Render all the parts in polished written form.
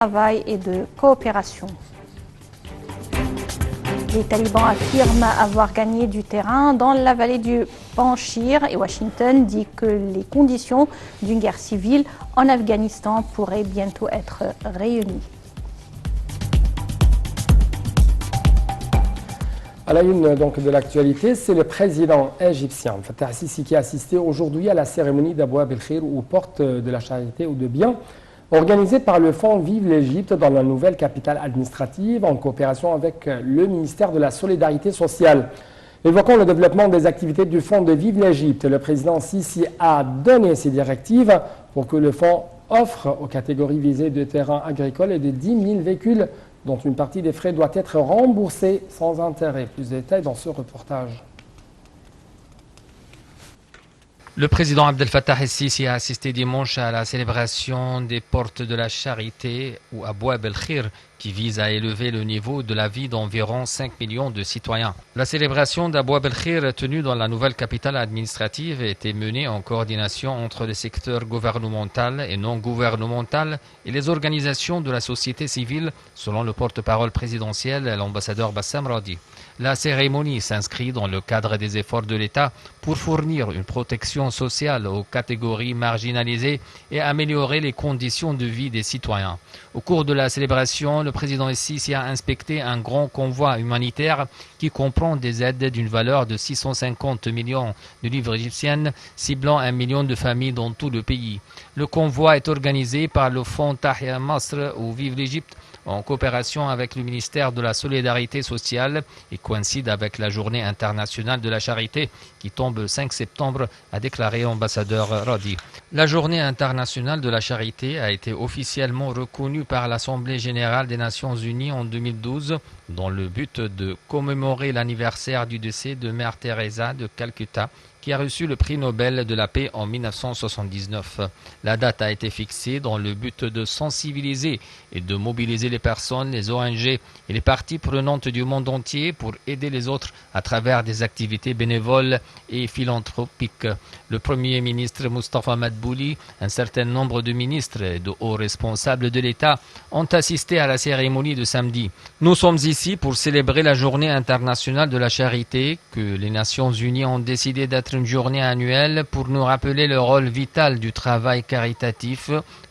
travail et de coopération. Les talibans affirment avoir gagné du terrain dans la vallée du Panjshir et Washington dit que les conditions d'une guerre civile en Afghanistan pourraient bientôt être réunies. À la une donc, de l'actualité, c'est le président égyptien Fattah al-Sisi qui a assisté aujourd'hui à la cérémonie d'Abouab el-Khir aux portes de la charité ou de biens organisée par le Fonds Vive l'Égypte dans la nouvelle capitale administrative en coopération avec le ministère de la Solidarité sociale. Évoquant le développement des activités du Fonds de Vive l'Égypte, le président Sisi a donné ses directives pour que le fonds offre aux catégories visées de terrains agricoles et de 10 000 véhicules dont une partie des frais doit être remboursée sans intérêt. Plus de détails dans ce reportage. Le président Abdel Fattah el-Sisi a assisté dimanche à la célébration des portes de la charité ou Abouab el-Khir qui vise à élever le niveau de la vie d'environ 5 millions de citoyens. La célébration d'Abouab el-Khir tenue dans la nouvelle capitale administrative a été menée en coordination entre les secteurs gouvernemental et non gouvernemental et les organisations de la société civile, selon le porte-parole présidentiel, l'ambassadeur Bassam Radi. La cérémonie s'inscrit dans le cadre des efforts de l'État pour fournir une protection sociale aux catégories marginalisées et améliorer les conditions de vie des citoyens. Au cours de la célébration, le président Sisi a inspecté un grand convoi humanitaire qui comprend des aides d'une valeur de 650 millions de livres égyptiennes, ciblant 1 million de familles dans tout le pays. Le convoi est organisé par le Fonds Tahya Masr ou Vive l'Égypte en coopération avec le ministère de la Solidarité sociale et coïncide avec la Journée internationale de la charité qui tombe le 5 septembre, a déclaré l'ambassadeur Radi. La Journée internationale de la charité a été officiellement reconnue par l'Assemblée générale des Nations unies en 2012 dans le but de commémorer l'anniversaire du décès de Mère Teresa de Calcutta, qui a reçu le prix Nobel de la paix en 1979. La date a été fixée dans le but de sensibiliser et de mobiliser les personnes, les ONG et les parties prenantes du monde entier pour aider les autres à travers des activités bénévoles et philanthropiques. Le Premier ministre Mustafa Madbouli, un certain nombre de ministres et de hauts responsables de l'État ont assisté à la cérémonie de samedi. Nous sommes ici pour célébrer la Journée internationale de la charité que les Nations unies ont décidé d'être une journée annuelle pour nous rappeler le rôle vital du travail caritatif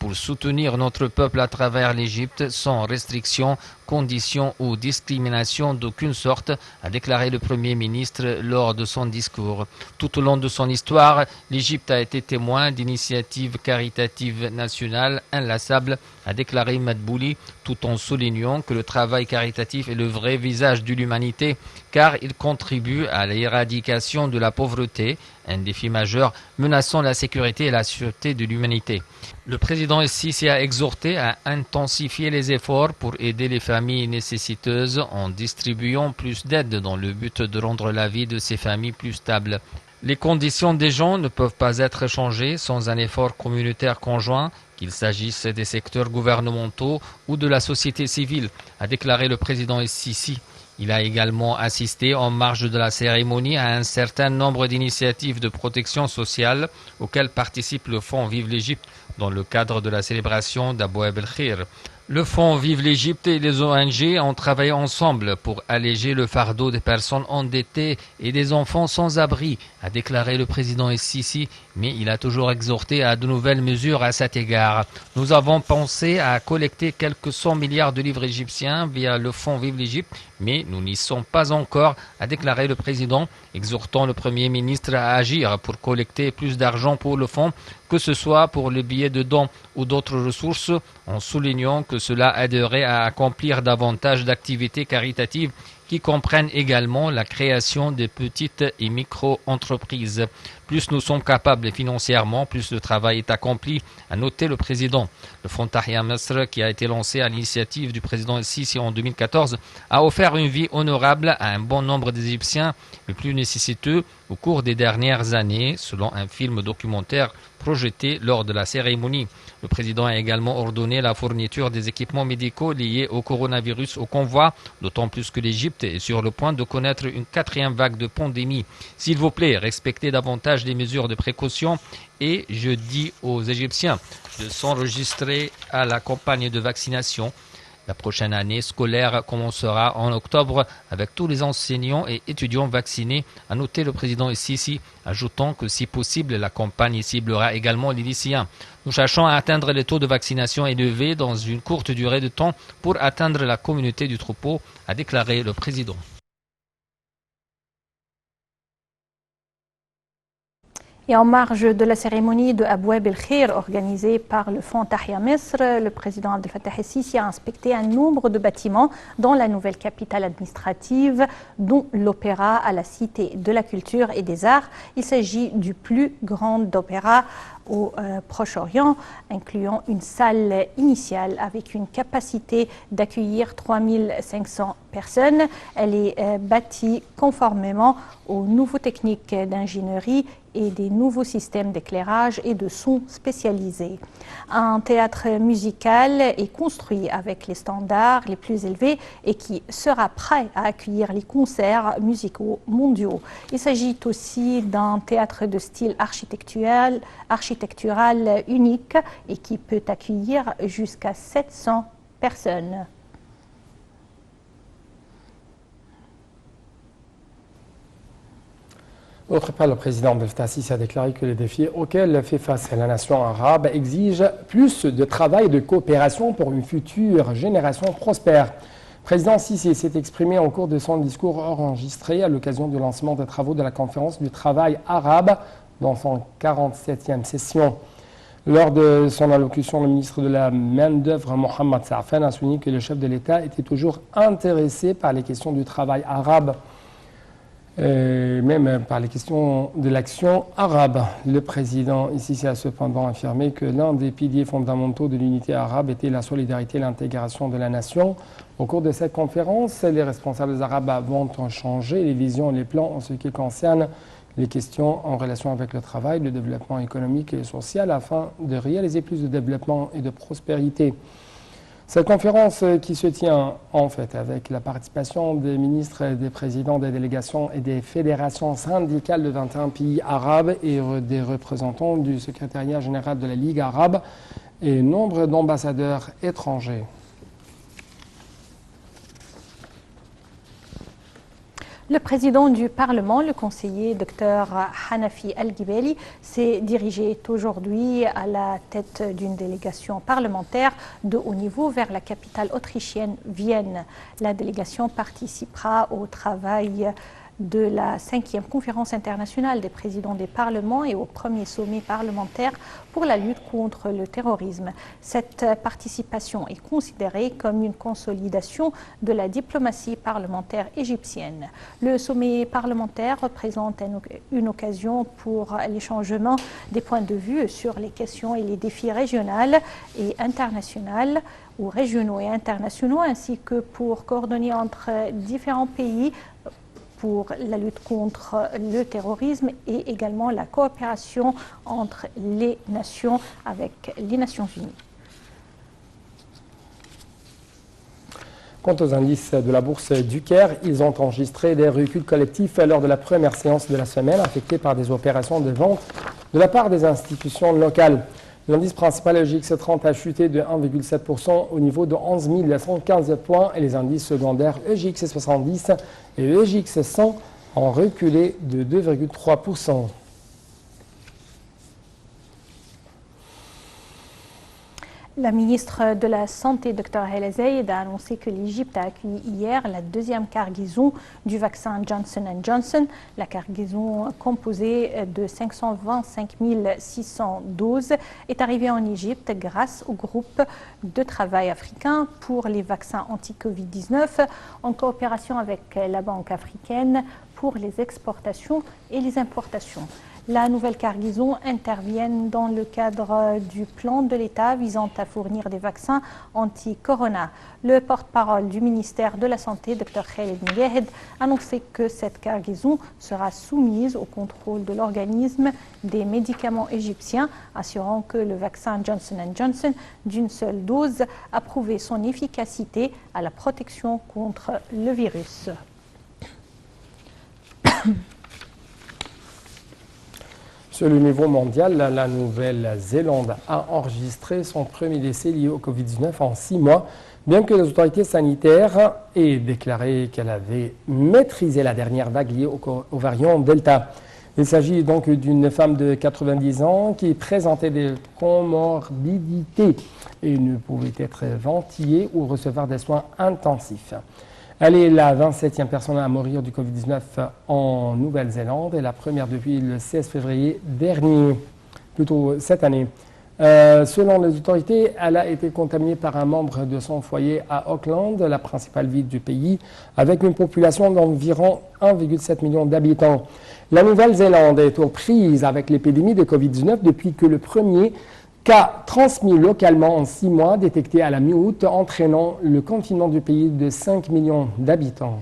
pour soutenir notre peuple à travers l'Égypte sans restriction, conditions ou discrimination d'aucune sorte, a déclaré le Premier ministre lors de son discours. Tout au long de son histoire, l'Égypte a été témoin d'initiatives caritatives nationales inlassables, a déclaré Madbouli, tout en soulignant que le travail caritatif est le vrai visage de l'humanité, car il contribue à l'éradication de la pauvreté, un défi majeur menaçant la sécurité et la sûreté de l'humanité. Le président Sisi a exhorté à intensifier les efforts pour aider les familles nécessiteuses en distribuant plus d'aide dans le but de rendre la vie de ces familles plus stable. Les conditions des gens ne peuvent pas être changées sans un effort communautaire conjoint, qu'il s'agisse des secteurs gouvernementaux ou de la société civile, a déclaré le président Sisi. Il a également assisté en marge de la cérémonie à un certain nombre d'initiatives de protection sociale auxquelles participe le Fonds Vive l'Égypte dans le cadre de la célébration d'Abouab el-Khir. Le Fonds Vive l'Égypte et les ONG ont travaillé ensemble pour alléger le fardeau des personnes endettées et des enfants sans abri, a déclaré le président Sisi, mais il a toujours exhorté à de nouvelles mesures à cet égard. Nous avons pensé à collecter quelques 100 milliards de livres égyptiens via le Fonds Vive l'Égypte, mais nous n'y sommes pas encore, a déclaré le président, exhortant le Premier ministre à agir pour collecter plus d'argent pour le fonds, que ce soit pour le billet de dons ou d'autres ressources, en soulignant que cela aiderait à accomplir davantage d'activités caritatives qui comprennent également la création de petites et micro-entreprises. Plus nous sommes capables financièrement, plus le travail est accompli, a noté le président. Le Fonds Tahya Masr, qui a été lancé à l'initiative du président Sisi en 2014, a offert une vie honorable à un bon nombre d'Égyptiens les plus nécessiteux au cours des dernières années, selon un film documentaire projeté lors de la cérémonie. Le président a également ordonné la fourniture des équipements médicaux liés au coronavirus au convoi, d'autant plus que l'Égypte l'Égypte est sur le point de connaître une 4e vague de pandémie. S'il vous plaît, respectez davantage les mesures de précaution et je dis aux Égyptiens de s'enregistrer à la campagne de vaccination. La prochaine année scolaire commencera en octobre avec tous les enseignants et étudiants vaccinés, a noté le président Sisi, ajoutant que si possible, la campagne ciblera également les lycéens. Nous cherchons à atteindre les taux de vaccination élevés dans une courte durée de temps pour atteindre la communauté du troupeau, a déclaré le président. Et en marge de la cérémonie de Abouab el-Khir organisée par le Fonds Tahya Misr, le président Abdel Fattah el-Sisi a inspecté un nombre de bâtiments dans la nouvelle capitale administrative, dont l'Opéra à la Cité de la Culture et des Arts. Il s'agit du plus grand opéra au Proche-Orient, incluant une salle initiale avec une capacité d'accueillir 3500 personnes. Elle est bâtie conformément aux nouvelles techniques d'ingénierie et des nouveaux systèmes d'éclairage et de son spécialisés. Un théâtre musical est construit avec les standards les plus élevés et qui sera prêt à accueillir les concerts musicaux mondiaux. Il s'agit aussi d'un théâtre de style architectural unique et qui peut accueillir jusqu'à 700 personnes. D'autre part, le président Abdel Fattah el-Sisi a déclaré que les défis auxquels fait face la nation arabe exigent plus de travail et de coopération pour une future génération prospère. Le président Sisi s'est exprimé au cours de son discours enregistré à l'occasion du lancement des travaux de la conférence du travail arabe dans son 47e session. Lors de son allocution, le ministre de la Main-d'œuvre, Mohamed Safan, a souligné que le chef de l'État était toujours intéressé par les questions du travail arabe, même par les questions de l'action arabe. Le président ici a cependant affirmé que l'un des piliers fondamentaux de l'unité arabe était la solidarité et l'intégration de la nation. Au cours de cette conférence, les responsables arabes vont changer les visions et les plans en ce qui concerne les questions en relation avec le travail, le développement économique et social afin de réaliser plus de développement et de prospérité. Cette conférence qui se tient en fait avec la participation des ministres, des présidents des délégations et des fédérations syndicales de 21 pays arabes et des représentants du secrétariat général de la Ligue arabe et nombre d'ambassadeurs étrangers. Le président du Parlement, le conseiller Dr Hanafi Al-Ghibeli, s'est dirigé aujourd'hui à la tête d'une délégation parlementaire de haut niveau vers la capitale autrichienne, Vienne. La délégation participera au travail de la 5e conférence internationale des présidents des parlements et au premier sommet parlementaire pour la lutte contre le terrorisme. Cette participation est considérée comme une consolidation de la diplomatie parlementaire égyptienne. Le sommet parlementaire représente une occasion pour l'échangement des points de vue sur les questions et les défis régionaux et internationaux ou régionaux et internationaux, ainsi que pour coordonner entre différents pays pour la lutte contre le terrorisme et également la coopération entre les nations avec les Nations Unies. Quant aux indices de la bourse du Caire, ils ont enregistré des reculs collectifs lors de la première séance de la semaine, affectés par des opérations de vente de la part des institutions locales. L'indice principal EGX30 a chuté de 1,7% au niveau de 11 115 points et les indices secondaires EGX70 et EGX100 ont reculé de 2,3%. La ministre de la Santé, Dr Haile Zeid, a annoncé que l'Égypte a accueilli hier la 2e cargaison du vaccin Johnson & Johnson. La cargaison composée de 525 600 doses est arrivée en Égypte grâce au groupe de travail africain pour les vaccins anti-Covid-19 en coopération avec la Banque africaine pour les exportations et les importations. La nouvelle cargaison intervient dans le cadre du plan de l'État visant à fournir des vaccins anti-corona. Le porte-parole du ministère de la Santé, Dr Khaled Mougahed, a annoncé que cette cargaison sera soumise au contrôle de l'organisme des médicaments égyptiens, assurant que le vaccin Johnson & Johnson d'une seule dose a prouvé son efficacité à la protection contre le virus. Sur le niveau mondial, la Nouvelle-Zélande a enregistré son premier décès lié au Covid-19 en 6 mois, bien que les autorités sanitaires aient déclaré qu'elle avait maîtrisé la dernière vague liée au variant Delta. Il s'agit donc d'une femme de 90 ans qui présentait des comorbidités et ne pouvait être ventilée ou recevoir des soins intensifs. Elle est la 27e personne à mourir du Covid-19 en Nouvelle-Zélande et la première depuis le 16 février dernier, plutôt cette année. Selon les autorités, elle a été contaminée par un membre de son foyer à Auckland, la principale ville du pays, avec une population d'environ 1,7 million d'habitants. La Nouvelle-Zélande est aux prises avec l'épidémie de Covid-19 depuis que le premier cas transmis localement en 6 mois détecté à la mi-août, entraînant le confinement du pays de 5 millions d'habitants.